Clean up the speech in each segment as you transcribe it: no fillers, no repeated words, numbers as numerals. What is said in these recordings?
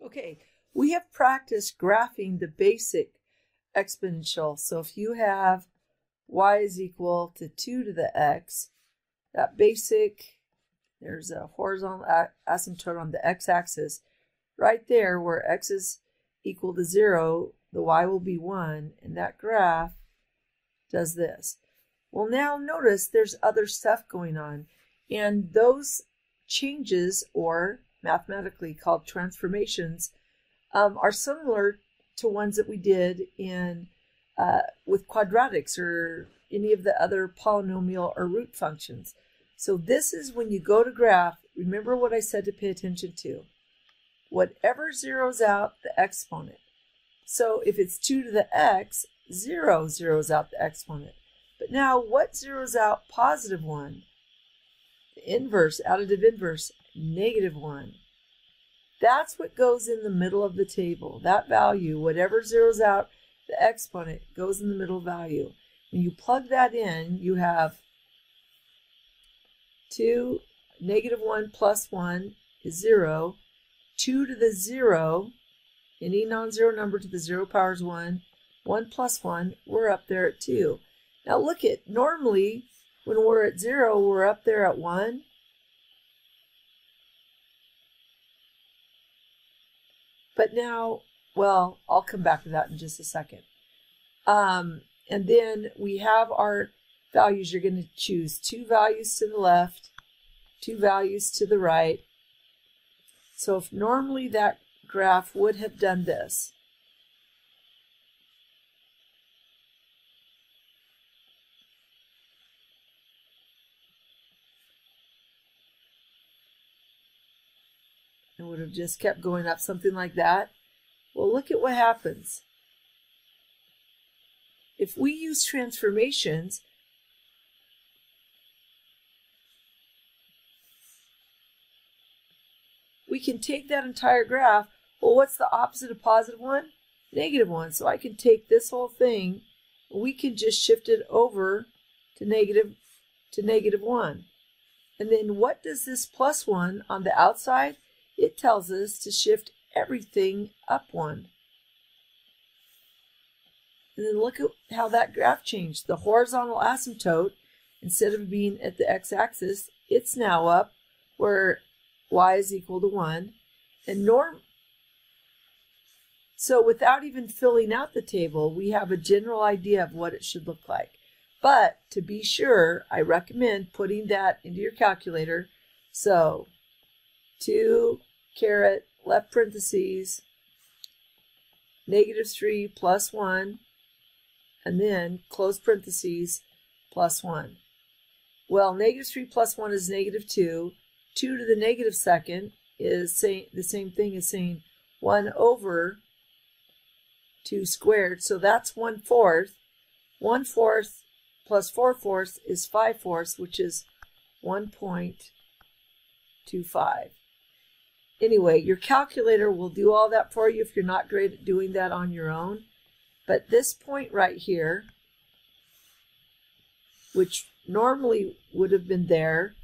Okay, we have practiced graphing the basic exponential. So if you have y is equal to 2 to the x, that basic, there's a horizontal asymptote on the x-axis. Right there where x is equal to 0, the y will be 1, and that graph does this. Well, now notice there's other stuff going on, and those changes, or mathematically called transformations, are similar to ones that we did in with quadratics or any of the other polynomial or root functions. So this is when you go to graph, remember what I said to pay attention to. Whatever zeroes out the exponent. So if it's 2 to the x, 0 zeroes out the exponent. But now what zeroes out positive 1? The inverse, additive inverse, negative 1. That's what goes in the middle of the table. That value, whatever zeroes out the exponent, goes in the middle value. When you plug that in, you have 2, negative 1 plus 1 is 0. 2 to the 0, any non-zero number to the 0 power is 1. 1 plus 1, we're up there at 2. Now look at, normally when we're at 0, we're up there at 1. But now, well, I'll come back to that in just a second. And then we have our values. You're going to choose 2 values to the left, 2 values to the right. So if normally that graph would have done this. It would have just kept going up, something like that. Well, look at what happens. If we use transformations, we can take that entire graph. Well, what's the opposite of positive 1? Negative 1. So I can take this whole thing, and we can just shift it over to negative 1. And then what does this plus 1 on the outside? It tells us to shift everything up 1. And then look at how that graph changed. The horizontal asymptote, instead of being at the x-axis, it's now up where y is equal to 1. And so without even filling out the table, we have a general idea of what it should look like. But to be sure, I recommend putting that into your calculator. So 2 caret left parentheses, negative 3 plus 1, and then close parentheses plus 1. Well, negative 3 plus 1 is negative 2. 2 to the negative second is the same thing as saying 1 over 2 squared. So that's 1/4. 1/4 plus 4/4 is 5/4, which is 1.25. Anyway, your calculator will do all that for you if you're not great at doing that on your own. But this point right here, which normally would have been there,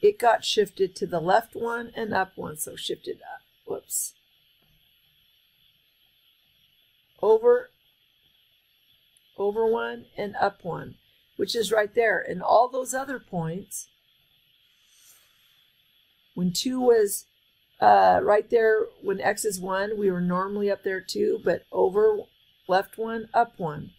it got shifted to the left 1 and up 1. So shifted up, whoops, over 1 and up 1, which is right there. And all those other points, when 2 was right there, when x is 1, we were normally up there 2, but over left 1, up 1.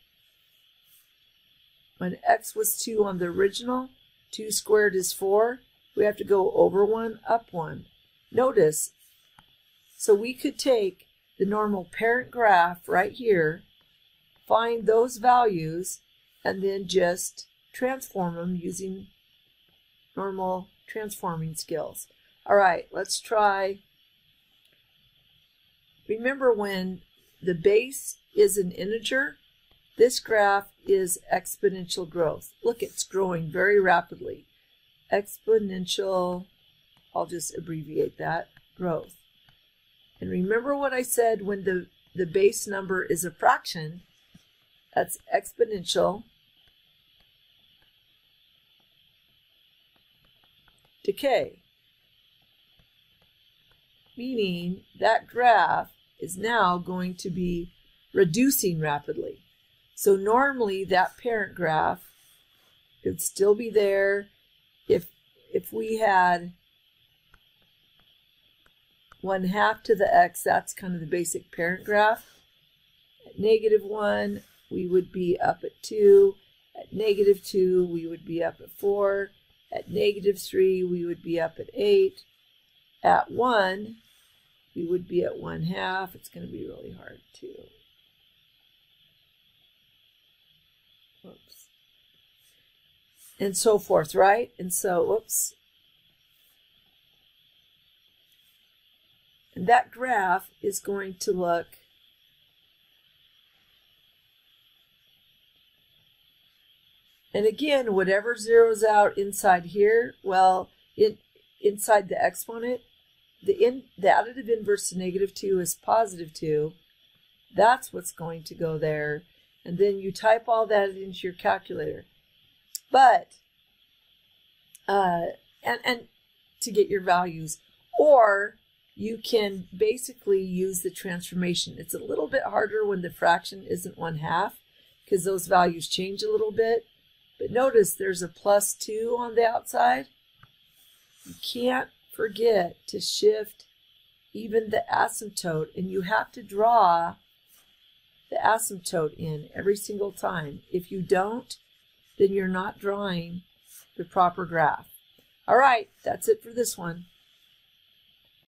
When x was 2 on the original, 2 squared is 4. We have to go over 1, up 1. Notice, so we could take the normal parent graph right here, find those values, and then just transform them using normal transforming skills. All right, let's try. Remember, when the base is an integer, this graph is exponential growth. Look, it's growing very rapidly. Exponential, I'll just abbreviate that, growth. And remember what I said, when the base number is a fraction, that's exponential decay. meaning that graph is now going to be reducing rapidly. So normally that parent graph could still be there if we had 1/2 to the x. That's kind of the basic parent graph. At -1, we would be up at 2. At -2, we would be up at 4. At -3, we would be up at 8. At 1, we would be at 1/2. It's going to be really hard too. Whoops. And so forth, right? And so, whoops. And that graph is going to look and again, whatever zeroes out inside here, well, inside the exponent, the additive inverse to -2 is +2. That's what's going to go there. And then you type all that into your calculator. But, and to get your values, or you can basically use the transformation. It's a little bit harder when the fraction isn't 1/2 because those values change a little bit. But notice there's a +2 on the outside. You can't forget to shift even the asymptote, and you have to draw the asymptote in every single time. If you don't, then you're not drawing the proper graph. All right, that's it for this one.